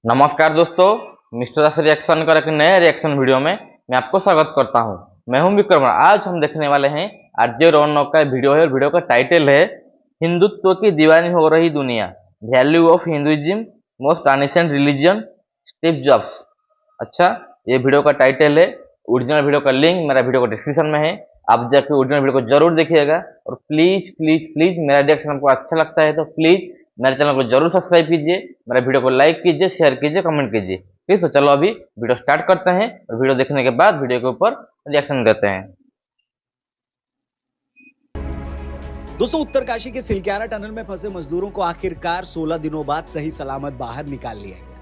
नमस्कार दोस्तों, मिस्टर दास रिएक्शन का एक नए रिएक्शन वीडियो में मैं आपको स्वागत करता हूं। मैं हूं विक्रम। आज हम देखने वाले हैं आरजे रौनक का वीडियो है और वीडियो का टाइटल है हिंदुत्व की दीवानी हो रही दुनिया, value of Hinduism, most unsent religion, Steve jobs. अच्छा, ये वीडियो का टाइटल है। ओरिजिनल वीडियो का लिंक मेरा वीडियो को डिस्क्रिप्शन में है, आप जाके ओरिजिनल वीडियो को जरूर देखिएगा। और प्लीज प्लीज प्लीज मेरा रिएक्शन आपको अच्छा लगता है तो प्लीज मेरे चैनल को जरूर सब्सक्राइब कीजिए, मेरा वीडियो को लाइक कीजिए, शेयर कीजिए, कमेंट कीजिए। ठीक, तो चलो अभी वीडियो स्टार्ट करते हैं और वीडियो देखने के बाद वीडियो के ऊपर रिएक्शन देते हैं। दोस्तों, उत्तरकाशी के सिलक्यारा टनल में फंसे मजदूरों को आखिरकार 16 दिनों बाद सही सलामत बाहर निकाल लिया गया।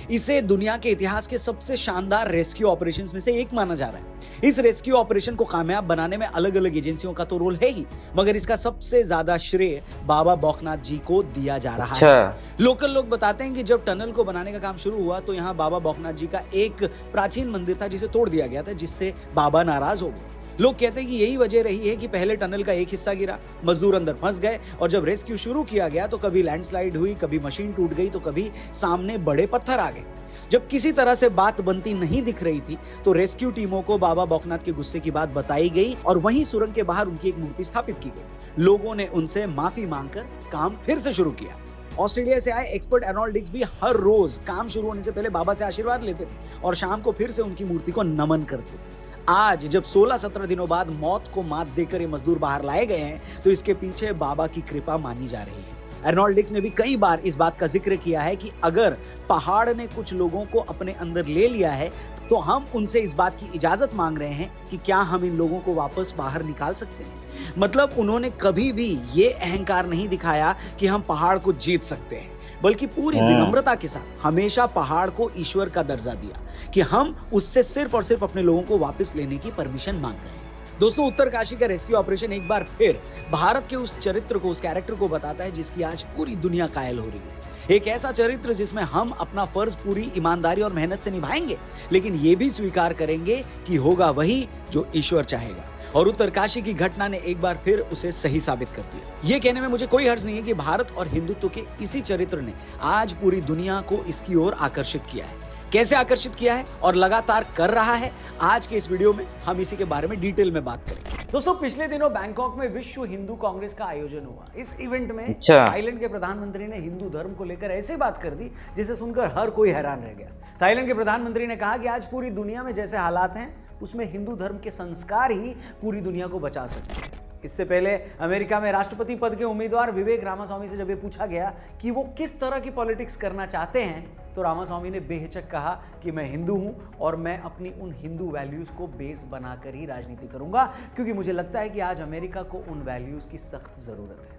इसे दुनिया के इतिहास के सबसे शानदार रेस्क्यू ऑपरेशंस में से एक माना जा रहा है। इस रेस्क्यू ऑपरेशन को कामयाब बनाने में अलग अलग एजेंसियों का तो रोल है ही, मगर इसका सबसे ज्यादा श्रेय बाबा बौखनाथ जी को दिया जा रहा है। लोकल लोग बताते हैं कि जब टनल को बनाने का काम शुरू हुआ तो यहाँ बाबा बौखनाथ जी का एक प्राचीन मंदिर था जिसे तोड़ दिया गया था, जिससे बाबा नाराज हो गए। लोग कहते हैं कि यही वजह रही है कि पहले टनल का एक हिस्सा गिरा, मजदूर अंदर फंस गए और जब रेस्क्यू शुरू किया गया तो कभी लैंडस्लाइड हुई, कभी मशीन टूट गई, तो कभी सामने बड़े पत्थर आ गए। जब किसी तरह से बात बनती नहीं दिख रही थी तो रेस्क्यू टीमों को बाबा बौखनाथ के गुस्से की बात बताई गई और वहीं सुरंग के बाहर उनकी एक मूर्ति स्थापित की गई। लोगों ने उनसे माफी मांगकर काम फिर से शुरू किया। ऑस्ट्रेलिया से आए एक्सपर्ट एर्नोल्ड डिक्स भी हर रोज काम शुरू होने से पहले बाबा से आशीर्वाद लेते थे और शाम को फिर से उनकी मूर्ति को नमन करते थे। आज जब 16-17 दिनों बाद मौत को मात देकर ये मजदूर बाहर लाए गए हैं तो इसके पीछे बाबा की कृपा मानी जा रही है। एर्नोल्ड डिक्स ने भी कई बार इस बात का जिक्र किया है कि अगर पहाड़ ने कुछ लोगों को अपने अंदर ले लिया है तो हम उनसे इस बात की इजाजत मांग रहे हैं कि क्या हम इन लोगों को वापस बाहर निकाल सकते हैं। मतलब उन्होंने कभी भी ये अहंकार नहीं दिखाया कि हम पहाड़ को जीत सकते हैं, बल्कि पूरी विनम्रता के साथ हमेशा पहाड़ को ईश्वर का दर्जा दिया कि हम उससे सिर्फ और सिर्फ अपने लोगों को वापस लेने की परमिशन मांग रहे हैं। दोस्तों, उत्तरकाशी का रेस्क्यू ऑपरेशन एक बार फिर भारत के उस चरित्र को, उस कैरेक्टर को बताता है जिसकी आज पूरी दुनिया कायल हो रही है। एक ऐसा चरित्र जिसमें हम अपना फर्ज पूरी ईमानदारी और मेहनत से निभाएंगे, लेकिन ये भी स्वीकार करेंगे कि होगा वही जो ईश्वर चाहेगा। और उत्तरकाशी की घटना ने एक बार फिर उसे सही साबित कर दिया। ये कहने में मुझे कोई हर्ज नहीं है कि भारत और हिंदुत्व के इसी चरित्र ने आज पूरी दुनिया को इसकी ओर आकर्षित किया है। कैसे आकर्षित किया है और लगातार कर रहा है, आज के इस वीडियो में हम इसी के बारे में डिटेल में बात करेंगे। दोस्तों, पिछले दिनों बैंकॉक में विश्व हिंदू कांग्रेस का आयोजन हुआ। इस इवेंट में थाईलैंड के प्रधानमंत्री ने हिंदू धर्म को लेकर ऐसी बात कर दी जिसे सुनकर हर कोई हैरान रह गया। थाईलैंड के प्रधानमंत्री ने कहा कि आज पूरी दुनिया में जैसे हालात हैं उसमें हिंदू धर्म के संस्कार ही पूरी दुनिया को बचा सकते हैं। इससे पहले अमेरिका में राष्ट्रपति पद के उम्मीदवार विवेक रामास्वामी से जब ये पूछा गया कि वो किस तरह की पॉलिटिक्स करना चाहते हैं तो रामास्वामी ने बेहिचक कहा कि मैं हिंदू हूं और मैं अपनी उन हिंदू वैल्यूज को बेस बनाकर ही राजनीति करूंगा, क्योंकि मुझे लगता है कि आज अमेरिका को उन वैल्यूज की सख्त जरूरत है।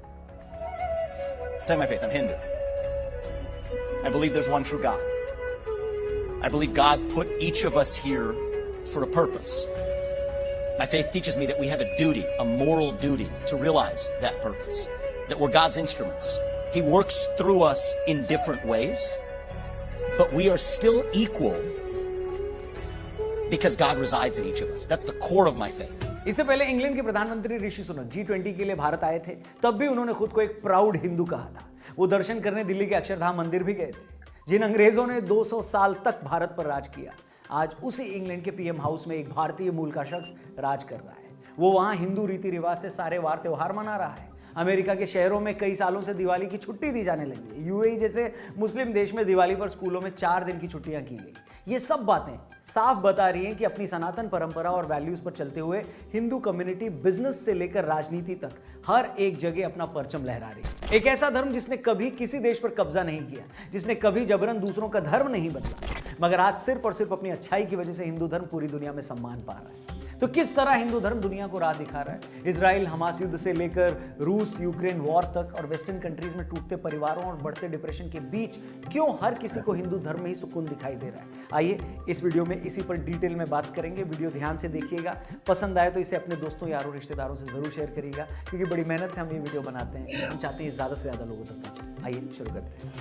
Say my faith, I'm Hindu. I believe there's one true God. I believe God put each of us here for a purpose. My faith teaches me that we have a duty, a moral duty, to realize that purpose, that we're God's instruments. He works through us in different ways, but we are still equal because God resides in each of us. That's the core of my faith. इससे पहले England के प्रधानमंत्री Rishi Sunak G20 के लिए भारत आए थे, तब भी उन्होंने खुद को एक प्राउड हिंदू कहा था। वो दर्शन करने दिल्ली के अक्षरधाम मंदिर भी गए थे, जिन अंग्रेजों ने 200 साल तक भारत पर राज किया। आज उसी इंग्लैंड के पीएम हाउस में एक भारतीय मूल का शख्स राज कर रहा है। वो वहां हिंदू रीति रिवाज से सारे वार त्योहार मना रहा है। अमेरिका के शहरों में कई सालों से दिवाली की छुट्टी दी जाने लगी है। यूएई जैसे मुस्लिम देश में दिवाली पर स्कूलों में 4 दिन की छुट्टियां की गई। ये सब बातें साफ बता रही हैं कि अपनी सनातन परंपरा और वैल्यूज पर चलते हुए हिंदू कम्युनिटी बिजनेस से लेकर राजनीति तक हर एक जगह अपना परचम लहरा रही है। एक ऐसा धर्म जिसने कभी किसी देश पर कब्जा नहीं किया, जिसने कभी जबरन दूसरों का धर्म नहीं बदला, मगर आज सिर्फ और सिर्फ अपनी अच्छाई की वजह से हिंदू धर्म पूरी दुनिया में सम्मान पा रहा है। तो किस तरह हिंदू धर्म दुनिया को राह दिखा रहा है? इजराइल हमास युद्ध से लेकर रूस यूक्रेन वॉर तक और वेस्टर्न कंट्रीज में टूटते परिवारों और बढ़ते डिप्रेशन के बीच क्यों हर किसी को हिंदू धर्म में ही सुकून दिखाई दे रहा है? आइए इस वीडियो में इसी पर डिटेल में बात करेंगे। वीडियो ध्यान से देखिएगा, पसंद आए तो इसे अपने दोस्तों यारों रिश्तेदारों से जरूर शेयर करिएगा, क्योंकि बड़ी मेहनत से हम ये वीडियो बनाते हैं। हम चाहते हैं ज्यादा से ज्यादा लोगों तक पहुंचे। आइए शुरू करते हैं।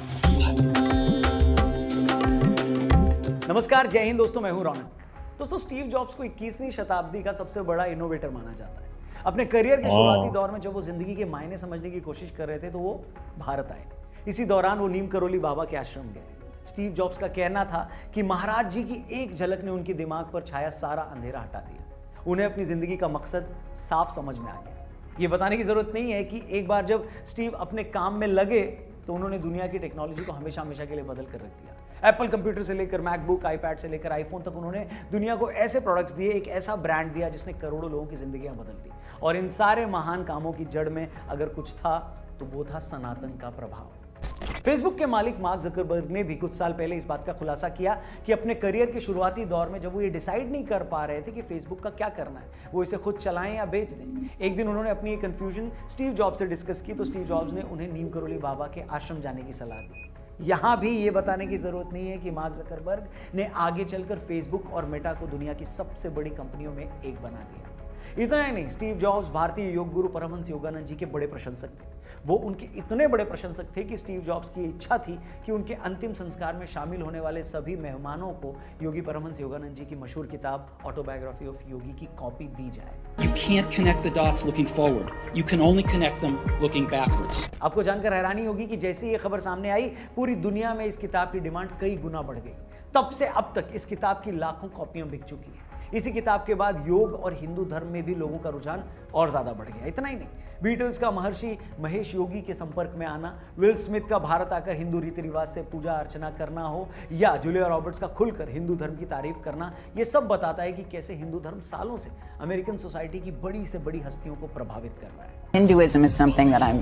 नमस्कार, जय हिंद दोस्तों, मैं हूं रौनक। दोस्तों, स्टीव जॉब्स को 21वीं शताब्दी का सबसे बड़ा इनोवेटर माना जाता है। अपने करियर के शुरुआती दौर में जब वो जिंदगी के मायने समझने की कोशिश कर रहे थे तो वो भारत आए। इसी दौरान वो नीम करोली बाबा के आश्रम गए। स्टीव जॉब्स का कहना था कि महाराज जी की एक झलक ने उनके दिमाग पर छाया सारा अंधेरा हटा दिया। उन्हें अपनी जिंदगी का मकसद साफ समझ में आ गया। ये बताने की जरूरत नहीं है कि एक बार जब स्टीव अपने काम में लगे तो उन्होंने दुनिया की टेक्नोलॉजी को हमेशा हमेशा के लिए बदल कर रख दिया। एप्पल कंप्यूटर से लेकर मैकबुक, आईपैड से लेकर आईफोन तक उन्होंने दुनिया को ऐसे प्रोडक्ट्स दिए, एक ऐसा ब्रांड दिया जिसने करोड़ों लोगों की जिंदगियां बदल दी। और इन सारे महान कामों की जड़ में अगर कुछ था तो वो था सनातन का प्रभाव। फेसबुक के मालिक मार्क जकरबर्ग ने भी कुछ साल पहले इस बात का खुलासा किया कि अपने करियर के शुरुआती दौर में जब वो ये डिसाइड नहीं कर पा रहे थे कि फेसबुक का क्या करना है, वो इसे खुद चलाएं या बेच दें, एक दिन उन्होंने अपनी ये कंफ्यूजन स्टीव जॉब्स से डिस्कस की तो स्टीव जॉब्स ने उन्हें नीम करोली बाबा के आश्रम जाने की सलाह दी। यहां भी ये बताने की जरूरत नहीं है कि मार्क जकरबर्ग ने आगे चलकर फेसबुक और मेटा को दुनिया की सबसे बड़ी कंपनियों में एक बना दिया। इतना ही नहीं, स्टीव जॉब्स भारतीय योग गुरु परमहंस योगानंद जी के बड़े प्रशंसक थे। वो उनके इतने बड़े प्रशंसक थे कि स्टीव जॉब्स की इच्छा थी कि उनके अंतिम संस्कार में शामिल होने वाले सभी मेहमानों को योगी परमहंस योगानंद जी की मशहूर किताब ऑटोबायोग्राफी ऑफ योगी की कॉपी दी जाए। You can't connect the dots looking forward. You can only connect them looking backwards. आपको जानकर हैरानी होगी कि जैसे ही ये खबर सामने आई, पूरी दुनिया में इस किताब की डिमांड कई गुना बढ़ गई। तब से अब तक इस किताब की लाखों कॉपियां बिक चुकी हैं। इसी किताब के बाद योग और हिंदू धर्म में भी लोगों का रुझान और ज्यादा बढ़ गया। इतना ही नहीं, बीटल्स का महर्षि महेश योगी के संपर्क में आना, विल स्मिथ का भारत आकर हिंदू रीति रिवाज से पूजा अर्चना करना हो, या जूलिया रॉबर्ट्स का खुलकर हिंदू धर्म की तारीफ करना, ये सब बताता है कि कैसे हिंदू धर्म सालों से अमेरिकन सोसाइटी की बड़ी से बड़ी हस्तियों को प्रभावित कर रहा है। Hinduism is something that I'm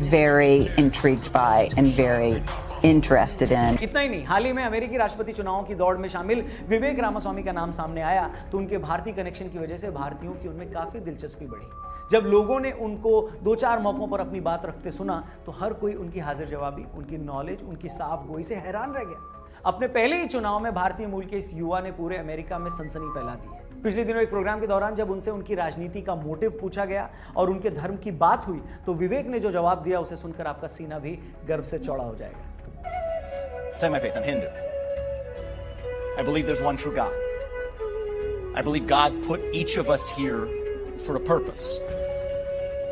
very intrigued by and very interested in. इतना ही नहीं, हाल ही में अमेरिकी राष्ट्रपति चुनावों की दौड़ में शामिल विवेक रामास्वामी का नाम सामने आया तो उनके भारतीय कनेक्शन की वजह से भारतीयों की उनमें काफी दिलचस्पी बढ़ी। जब लोगों ने उनको 2-4 मौकों पर अपनी बात रखते सुना तो हर कोई उनकी हाजिर जवाबी, उनकी नॉलेज, उनकी साफ गोई से हैरान रह गया। अपने पहले ही चुनाव में भारतीय मूल के इस युवा ने पूरे अमेरिका में सनसनी फैला दी है। पिछले दिनों एक प्रोग्राम के दौरान जब उनसे उनकी राजनीति का मोटिव पूछा गया और उनके धर्म की बात हुई तो विवेक ने जो जवाब दिया उसे सुनकर आपका सीना भी गर्व से चौड़ा हो जाएगा। Tell my faith, I'm Hindu. I believe there's one true God. I believe God put each of us here for a purpose.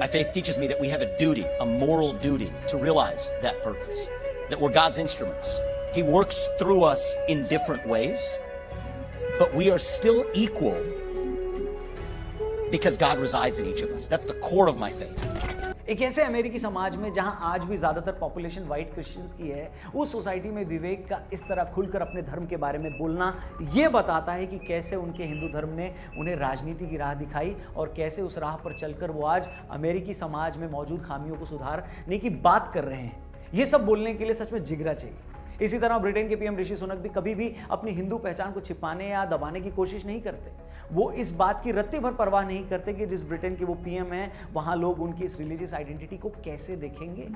My faith teaches me that we have a duty, a moral duty, to realize that purpose. That we're God's instruments. He works through us in different ways, but we are still equal because God resides in each of us. That's the core of my faith. एक ऐसे अमेरिकी समाज में जहां आज भी ज्यादातर population white Christians की है, उस सोसाइटी में विवेक का इस तरह खुलकर अपने धर्म के बारे में बोलना यह बताता है कि कैसे उनके हिंदू धर्म ने उन्हें राजनीति की राह दिखाई और कैसे उस राह पर चलकर वो आज अमेरिकी समाज में मौजूद खामियों को सुधारने की बात कर रहे हैं। ये सब बोलने के लिए सच में जिगरा चाहिए। इसी तरह ब्रिटेन के पीएम ऋषि सुनक भी कभी भी अपनी हिंदू पहचान को छिपाने या दबाने की कोशिश नहीं करते। वो इस बात की रत्ती भर परवाह नहीं करते कि जिस ब्रिटेन के वो पीएम हैं वहां लोग उनकी इस रिलीजियस आइडेंटिटी को कैसे देखेंगे।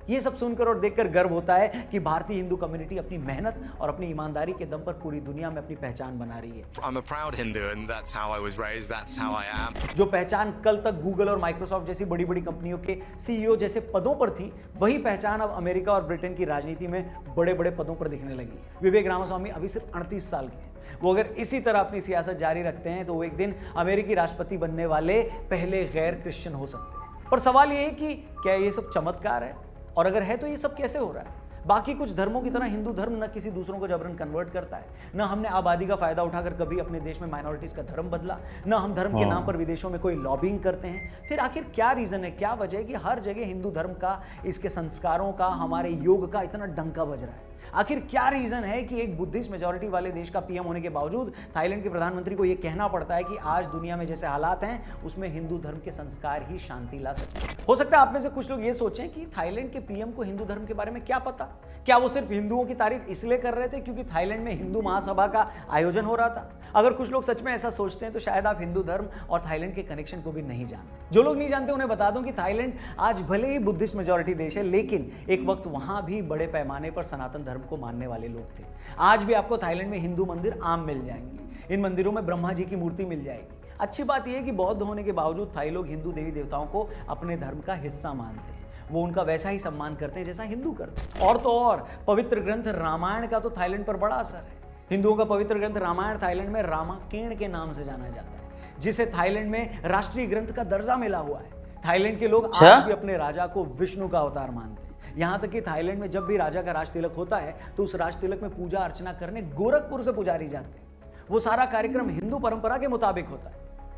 ये सब सुनकर और देखकर गर्व होता है कि भारतीय हिंदू कम्युनिटी अपनी मेहनत और अपनी ईमानदारी के दम पर पूरी दुनिया में अपनी पहचान बना रही है। I'm a proud Hindu and that's how I was raised, that's how I am. जो पहचान कल तक गूगल और माइक्रोसॉफ्ट जैसी बड़ी बड़ी कंपनियों के सीईओ जैसे पदों पर थी, वही पहचान अब अमेरिका और ब्रिटेन की राजनीति में बड़े बड़े पदों पर दिखने लगी है। विवेक रामास्वामी अभी सिर्फ 38 साल के हैं। वो अगर इसी तरह अपनी सियासत जारी रखते हैं तो वो एक दिन अमेरिकी राष्ट्रपति बनने वाले पहले गैर क्रिश्चियन हो सकते हैं। पर सवाल ये है कि क्या ये सब चमत्कार है, और अगर है तो ये सब कैसे हो रहा है। बाकी कुछ धर्मों की तरह हिंदू धर्म न किसी दूसरों को जबरन कन्वर्ट करता है, न हमने आबादी का फायदा उठाकर कभी अपने देश में माइनॉरिटीज का धर्म बदला, न हम धर्म के नाम पर विदेशों में कोई लॉबिंग करते हैं। फिर आखिर क्या रीजन है, क्या वजह है कि हर जगह हिंदू धर्म का, इसके संस्कारों का, हमारे योग का इतना डंका बज रहा है। आखिर क्या रीजन है कि एक बुद्धिस्ट मेजॉरिटी वाले देश का पीएम होने के बावजूद थाईलैंड के प्रधानमंत्री को यह कहना पड़ता है कि आज दुनिया में जैसे हालात हैं उसमें हिंदू धर्म के संस्कार ही शांति ला सकते हैं। हो सकता है आप में से कुछ लोग ये सोचें कि थाईलैंड के पीएम को हिंदू धर्म के बारे में क्या पता, क्या वो सिर्फ हिंदुओं की तारीफ इसलिए कर रहे थे क्योंकि थाईलैंड में हिंदू महासभा का आयोजन हो रहा था। अगर कुछ लोग सच में ऐसा सोचते हैं तो शायद आप हिंदू धर्म और थाईलैंड के कनेक्शन को भी नहीं जानते। जो लोग नहीं जानते उन्हें बता दूं कि थाईलैंड आज भले ही बुद्धिस्ट मेजॉरिटी देश है, लेकिन एक वक्त वहां भी बड़े पैमाने पर सनातन धर्म को मानने वाले लोग थे। आज भी आपको थाईलैंड में हिंदू मंदिर आम मिल जाएंगे। इन मंदिरों में ब्रह्मा जी की मूर्ति मिल जाएगी। अच्छी बात यह है कि बौद्ध होने के बावजूद थाई लोग हिंदू देवी देवताओं को अपने धर्म का हिस्सा मानते हैं। वो उनका वैसा ही सम्मान करते हैं जैसा हिंदू करते हैं। और तो और पवित्र ग्रंथ रामायण का तो थाईलैंड पर बड़ा असर है। हिंदुओं का पवित्र ग्रंथ रामायण थाईलैंड में रामाकेण के नाम से जाना जाता है, जिसे थाईलैंड में राष्ट्रीय ग्रंथ का दर्जा मिला हुआ है। थाईलैंड के लोग आज भी अपने राजा को विष्णु का अवतार मानते हैं। यहाँ तक कि थाईलैंड में जब भी राजा का राज तिलक होता है तो उस राज तिलक में पूजा अर्चना करने गोरखपुर से पुजारी जाते हैं। वो सारा कार्यक्रम हिंदू परंपरा के मुताबिक होता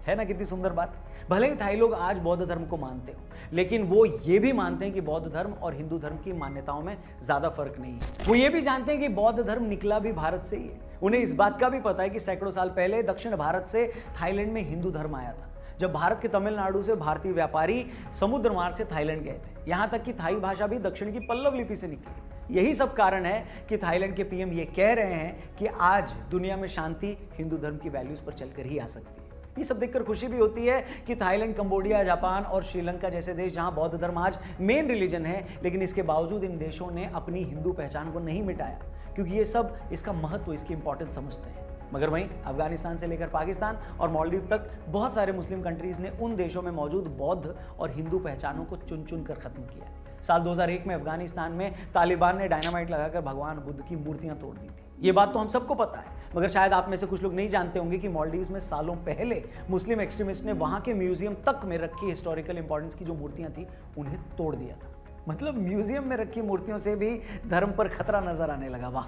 है ना? कितनी सुंदर बात। भले ही थाई लोग आज बौद्ध धर्म को मानते हो, लेकिन वो ये भी मानते हैं कि बौद्ध धर्म और हिंदू धर्म की मान्यताओं में ज्यादा फर्क नहीं है। वो ये भी जानते हैं कि बौद्ध धर्म निकला भी भारत से ही है। उन्हें इस बात का भी पता है कि सैकड़ों साल पहले दक्षिण भारत से थाईलैंड में हिंदू धर्म आया था, जब भारत के तमिलनाडु से भारतीय व्यापारी समुद्र मार्ग से थाईलैंड गए थे। यहाँ तक कि थाई भाषा भी दक्षिण की पल्लव लिपि से निकली। यही सब कारण है कि थाईलैंड के पीएम ये कह रहे हैं कि आज दुनिया में शांति हिंदू धर्म की वैल्यूज पर चलकर ही आ सकती है। ये सब देखकर खुशी भी होती है कि थाईलैंड, कंबोडिया, जापान और श्रीलंका जैसे देश जहां बौद्ध धर्म आज मेन रिलीजन है, लेकिन इसके बावजूद इन देशों ने अपनी हिंदू पहचान को नहीं मिटाया, क्योंकि ये सब इसका महत्व, इसकी इंपॉर्टेंस समझते हैं। मगर वहीं अफगानिस्तान से लेकर पाकिस्तान और मालदीव तक बहुत सारे मुस्लिम कंट्रीज ने उन देशों में मौजूद बौद्ध और हिंदू पहचानों को चुन चुन कर खत्म किया। साल 2001 में अफगानिस्तान में तालिबान ने डायनामाइट लगाकर भगवान बुद्ध की मूर्तियां तोड़ दी थी। ये बात तो हम सबको पता है, मगर शायद आप में से कुछ लोग नहीं जानते होंगे कि मालदीव्स में सालों पहले मुस्लिम एक्सट्रीमिस्ट ने वहां के म्यूजियम तक में रखी हिस्टोरिकल इंपॉर्टेंस की जो मूर्तियां थी उन्हें तोड़ दिया था। मतलब म्यूजियम में रखी मूर्तियों से भी धर्म पर खतरा नजर आने लगा। वाह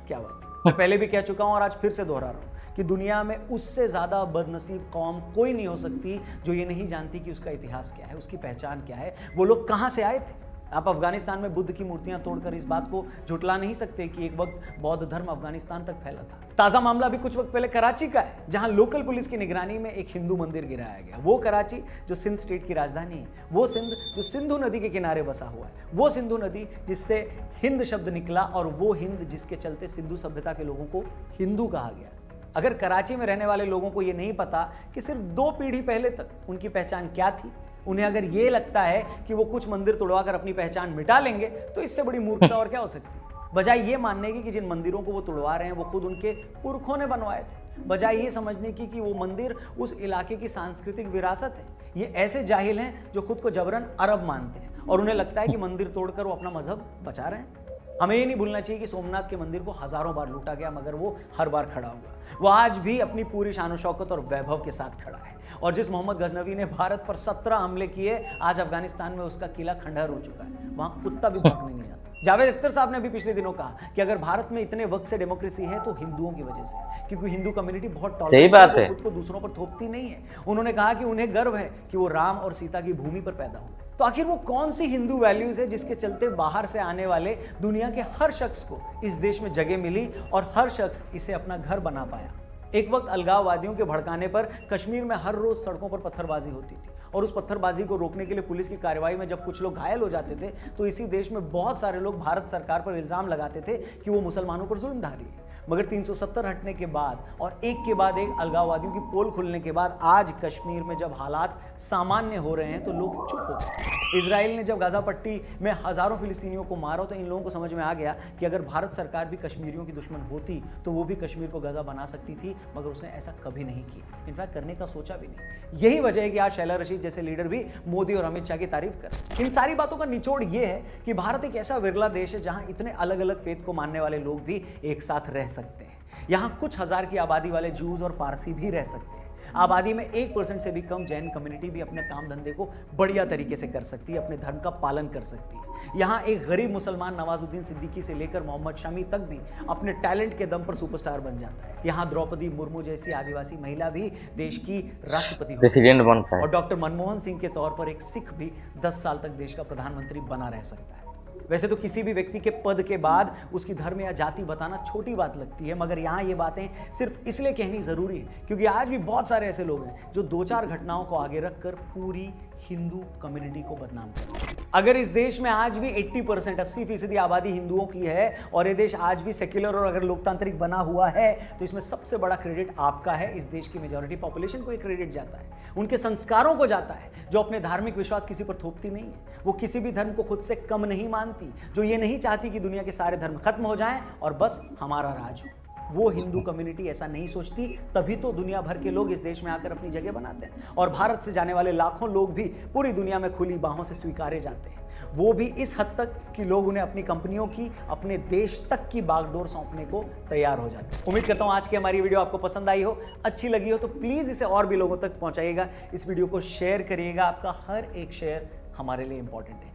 क्या बात। मैं पहले भी कह चुका हूं और आज फिर से दोहरा रहा हूं कि दुनिया में उससे ज्यादा बदनसीब कौम कोई नहीं हो सकती जो ये नहीं जानती कि उसका इतिहास क्या है, उसकी पहचान क्या है, वो लोग कहां से आए थे। आप अफगानिस्तान में बुद्ध की मूर्तियां तोड़कर इस बात को झुटला नहीं सकते कि एक वक्त बौद्ध धर्म अफगानिस्तान तक फैला था। ताजा मामला भी कुछ वक्त पहले कराची का है, जहां लोकल पुलिस की निगरानी में एक हिंदू मंदिर गिराया गया। वो कराची जो सिंध स्टेट की राजधानी है, वो सिंध जो सिंधु नदी के किनारे बसा हुआ है, वो सिंधु नदी जिससे हिंद शब्द निकला और वो हिंद जिसके चलते सिंधु सभ्यता के लोगों को हिंदू कहा गया। अगर कराची में रहने वाले लोगों को ये नहीं पता कि सिर्फ 2 पीढ़ी पहले तक उनकी पहचान क्या थी, उन्हें अगर ये लगता है कि वो कुछ मंदिर तोड़वाकर अपनी पहचान मिटा लेंगे, तो इससे बड़ी मूर्खता और क्या हो सकती है। बजाय ये मानने की कि जिन मंदिरों को वो तोड़वा रहे हैं वो खुद उनके पुरखों ने बनवाए थे, बजाय ये समझने की कि वो मंदिर उस इलाके की सांस्कृतिक विरासत है, ये ऐसे जाहिल हैं जो खुद को जबरन अरब मानते हैं और उन्हें लगता है कि मंदिर तोड़कर वो अपना मजहब बचा रहे हैं। हमें ये नहीं भूलना चाहिए कि सोमनाथ के मंदिर को हजारों बार लूटा गया, मगर वो हर बार खड़ा हुआ। वो आज भी अपनी पूरी शान शौकत और वैभव के साथ खड़ा है। और जिस मोहम्मद गजनवी ने भारत पर 17 हमले किए, आज अफगानिस्तान में उसका किला खंडहर हो चुका है, वहां कुत्ता भी भौंकने नहीं जाता। जावेद अख्तर साहब ने भी पिछले दिनों कहा कि अगर भारत में इतने वक्त से डेमोक्रेसी है तो हिंदुओं की वजह से, क्योंकि हिंदू कम्युनिटी बहुत टॉलरेंट है, खुद को दूसरों पर थोपती नहीं है। उन्होंने कहा कि उन्हें गर्व है कि वो राम और सीता की भूमि पर पैदा हुए। तो आखिर वो कौन सी हिंदू वैल्यूज है जिसके चलते बाहर से आने वाले दुनिया के हर शख्स को इस देश में जगह मिली और हर शख्स इसे अपना घर बना पाया। एक वक्त अलगाववादियों के भड़काने पर कश्मीर में हर रोज सड़कों पर पत्थरबाजी होती थी और उस पत्थरबाजी को रोकने के लिए पुलिस की कार्रवाई में जब कुछ लोग घायल हो जाते थे तो इसी देश में बहुत सारे लोग भारत सरकार पर इल्जाम लगाते थे कि वो मुसलमानों पर जुल्मधारी है। मगर 370 हटने के बाद और एक के बाद एक अलगाववादियों की पोल खुलने के बाद आज कश्मीर में जब हालात सामान्य हो रहे हैं तो लोग चुप हो गए। इजराइल ने जब गाजा पट्टी में हजारों फिलिस्तीनियों को मारा तो इन लोगों को समझ में आ गया कि अगर भारत सरकार भी कश्मीरियों की दुश्मन होती तो वो भी कश्मीर को गाजा बना सकती थी, मगर उसने ऐसा कभी नहीं किया, इनफैक्ट करने का सोचा भी नहीं। यही वजह है कि आज शैला रशीद जैसे लीडर भी मोदी और अमित शाह की तारीफ कर। इन सारी बातों का निचोड़ ये है कि भारत एक ऐसा विरला देश है जहां इतने अलग अलग फेथ को मानने वाले लोग भी एक साथ रह सकते हैं। यहाँ कुछ हजार की आबादी वाले जूस और पारसी भी रह सकते हैं। आबादी में 1% से भी कम जैन कम्युनिटी भी अपने काम धंधे को बढ़िया तरीके से कर सकती है, अपने धर्म का पालन कर सकती है। यहाँ एक गरीब मुसलमान नवाजुद्दीन सिद्दीकी से लेकर मोहम्मद शमी तक भी अपने टैलेंट के दम पर सुपरस्टार बन जाता है। यहाँ द्रौपदी मुर्मू जैसी आदिवासी महिला भी देश की राष्ट्रपति हो सकती है और डॉक्टर मनमोहन सिंह के तौर पर एक सिख भी 10 साल तक देश का प्रधानमंत्री बना रह सकता है। वैसे तो किसी भी व्यक्ति के पद के बाद उसकी धर्म या जाति बताना छोटी बात लगती है, मगर यहाँ ये बातें सिर्फ इसलिए कहनी जरूरी है क्योंकि आज भी बहुत सारे ऐसे लोग हैं जो 2-4 घटनाओं को आगे रखकर पूरी हिंदू कम्युनिटी को बदनाम करते हैं। अगर इस देश में आज भी 80% आबादी हिंदुओं की है और ये देश आज भी सेक्युलर और अगर लोकतांत्रिक बना हुआ है तो इसमें सबसे बड़ा क्रेडिट आपका है। इस देश की मेजॉरिटी पॉपुलेशन को ये क्रेडिट जाता है, उनके संस्कारों को जाता है, जो अपने धार्मिक विश्वास किसी पर थोपती नहीं है, वो किसी भी धर्म को खुद से कम नहीं मानती, जो ये नहीं चाहती कि दुनिया के सारे धर्म खत्म हो जाएं और बस हमारा राज हो। वो हिंदू कम्युनिटी ऐसा नहीं सोचती, तभी तो दुनिया भर के लोग इस देश में आकर अपनी जगह बनाते हैं और भारत से जाने वाले लाखों लोग भी पूरी दुनिया में खुली बाहों से स्वीकारे जाते हैं। वो भी इस हद तक कि लोग उन्हें अपनी कंपनियों की, अपने देश तक की बागडोर सौंपने को तैयार हो जाते हैं। उम्मीद करता हूं आज की हमारी वीडियो आपको पसंद आई हो, अच्छी लगी हो तो प्लीज इसे और भी लोगों तक पहुंचाइएगा। इस वीडियो को शेयर करिएगा, आपका हर एक शेयर हमारे लिए इंपॉर्टेंट है।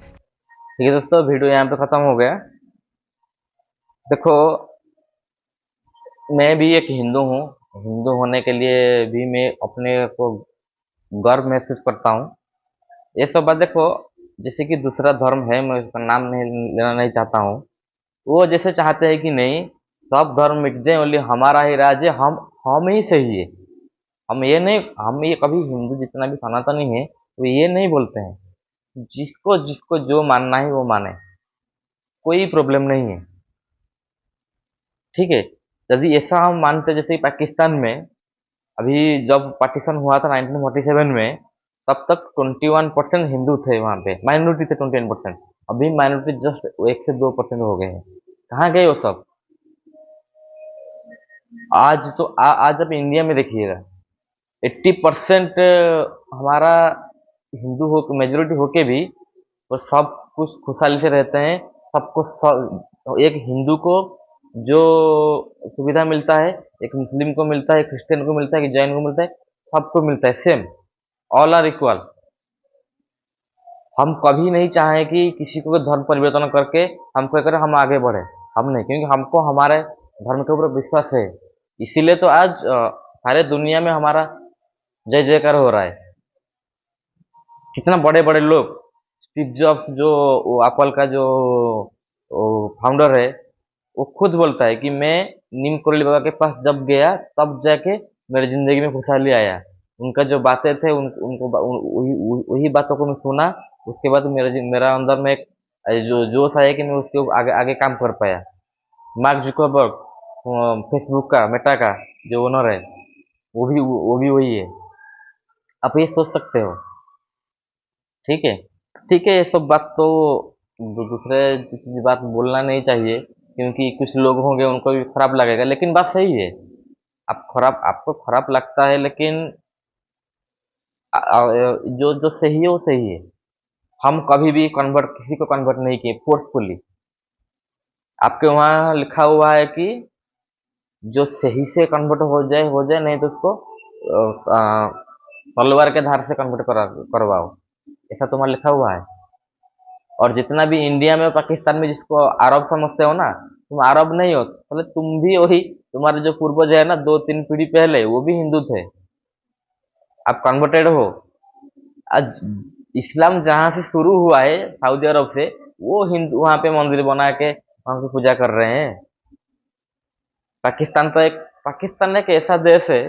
ठीक है दोस्तों, वीडियो यहाँ पे खत्म हो गया। देखो, मैं भी एक हिंदू हूँ। हिंदू होने के लिए भी मैं अपने को गर्व महसूस करता हूँ। ये सब बात देखो, जैसे कि दूसरा धर्म है, मैं उसका नाम नहीं लेना नहीं चाहता हूँ। वो जैसे चाहते हैं कि नहीं सब धर्म मिट जाए, ओनली हमारा ही राज्य, हम ही सही है। हम ये कभी हिंदू जितना भी सनातनी है वो ये नहीं बोलते हैं। जिसको जिसको जो मानना है वो माने, कोई प्रॉब्लम नहीं है। ठीक है, यदि ऐसा हम मानते, जैसे कि पाकिस्तान में अभी जब पार्टीशन हुआ था 1947 में, तब तक 21% हिंदू थे, वहाँ पे माइनॉरिटी थे 21%। अभी माइनॉरिटी जस्ट 1 से 2% हो गए हैं। कहाँ गए वो सब? आज तो आज आप इंडिया में देखिएगा 80% हमारा हिंदू हो, मेजोरिटी होके भी वो सब कुछ खुशहाली से रहते हैं। एक हिंदू को जो सुविधा मिलता है, एक मुस्लिम को मिलता है, क्रिश्चियन को मिलता है, कि जैन को मिलता है, सबको मिलता है सेम। All are equal. हम कभी नहीं चाहें कि किसी को धर्म परिवर्तन करके हम क्या करें, हम आगे बढ़े। हम नहीं, क्योंकि हमको हमारे धर्म के ऊपर विश्वास है। इसीलिए तो आज सारे दुनिया में हमारा जय जयकार हो रहा है। कितना बड़े बड़े लोग, स्टीव जॉब्स जो एप्पल का जो फाउंडर है, वो खुद बोलता है कि मैं नीम करोली बाबा के पास जब गया तब जाके मेरी जिंदगी में खुशहाली आया। उनका जो बातें थे उनको वही बातों को मैं सुना, उसके बाद मेरा अंदर में एक जो जोश आया कि मैं उसके आगे आगे काम कर पाया। मार्क जुकरबर्ग, फेसबुक का, मेटा का जो ओनर है, वो भी वही है। आप ये सोच सकते हो। ठीक है, ठीक है, ये सब बात तो दूसरे चीज बात बोलना नहीं चाहिए, क्योंकि कुछ लोग होंगे उनको भी खराब लगेगा। लेकिन बात सही है, आपको खराब लगता है, लेकिन जो जो सही है वो सही है। हम कभी भी किसी को कन्वर्ट नहीं किए फोर्सफुली। आपके वहाँ लिखा हुआ है कि जो सही से कन्वर्ट हो जाए, नहीं तो उसको तलवार के धार से कन्वर्ट करवाओ, ऐसा तुम्हारा लिखा हुआ है। और जितना भी इंडिया में पाकिस्तान में जिसको अरब समझते हो ना, तुम अरब नहीं हो, मतलब तुम भी वही, तुम्हारे जो पूर्वज है ना 2-3 पीढ़ी पहले, वो भी हिंदू थे। आप कन्वर्टेड हो। आज इस्लाम जहाँ से शुरू हुआ है, सऊदी अरब से, वो हिंदू वहाँ पे मंदिर बना के वहाँ की पूजा कर रहे हैं। पाकिस्तान एक ऐसा देश है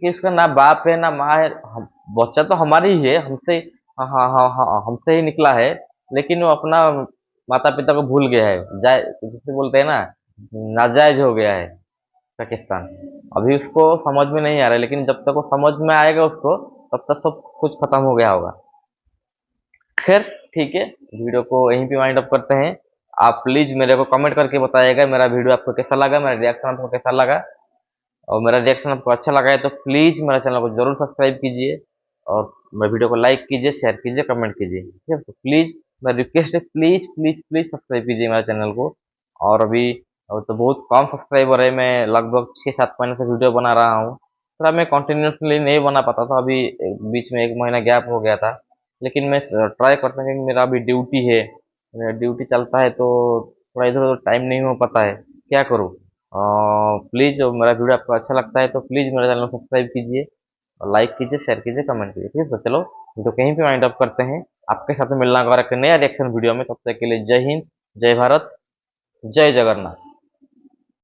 कि उसका ना बाप है ना माँ है। बच्चा तो हमारी ही है, हाँ हाँ हाँ हाँ, हमसे ही निकला है, लेकिन वो अपना माता पिता को भूल गया है। जिसे बोलते हैं ना, नाजायज हो गया है पाकिस्तान। अभी उसको समझ में नहीं आ रहा है, लेकिन जब तक वो समझ में आएगा उसको, तब तक सब कुछ खत्म हो गया होगा। खैर ठीक है, वीडियो को यहीं पे वाइंड अप करते हैं। आप प्लीज मेरे को कमेंट करके बताइएगा मेरा वीडियो आपको कैसा लगा, मेरा रिएक्शन आपको कैसा लगा। और मेरा रिएक्शन आपको अच्छा लगा है तो प्लीज मेरे चैनल को जरूर सब्सक्राइब कीजिए, और मेरे वीडियो को लाइक कीजिए, शेयर कीजिए, कमेंट कीजिए। ठीक है, तो प्लीज मेरा रिक्वेस्ट है, प्लीज प्लीज प्लीज सब्सक्राइब कीजिए मेरे चैनल को। और अभी तो बहुत कम सब्सक्राइबर है, मैं लगभग 6-7 महीने से वीडियो बना रहा हूँ। थोड़ा मैं कंटिन्यूसली नहीं बना पाता था, अभी बीच में 1 महीना गैप हो गया था। लेकिन मैं ट्राई करता हूँ, क्योंकि मेरा अभी ड्यूटी है, मेरा ड्यूटी चलता है, तो थोड़ा इधर उधर टाइम नहीं हो पाता है, क्या करूँ। प्लीज़ मेरा वीडियो आपको अच्छा लगता है तो प्लीज़ मेरे चैनल को सब्सक्राइब कीजिए, और लाइक कीजिए, शेयर कीजिए, कमेंट कीजिए। ठीक है, तो चलो वीडियो कहीं पे वाइंड अप करते हैं। आपके साथ मिलना होगा एक नया रिएक्शन वीडियो में। तब तक के लिए जय हिंद, जय भारत, जय जगन्नाथ।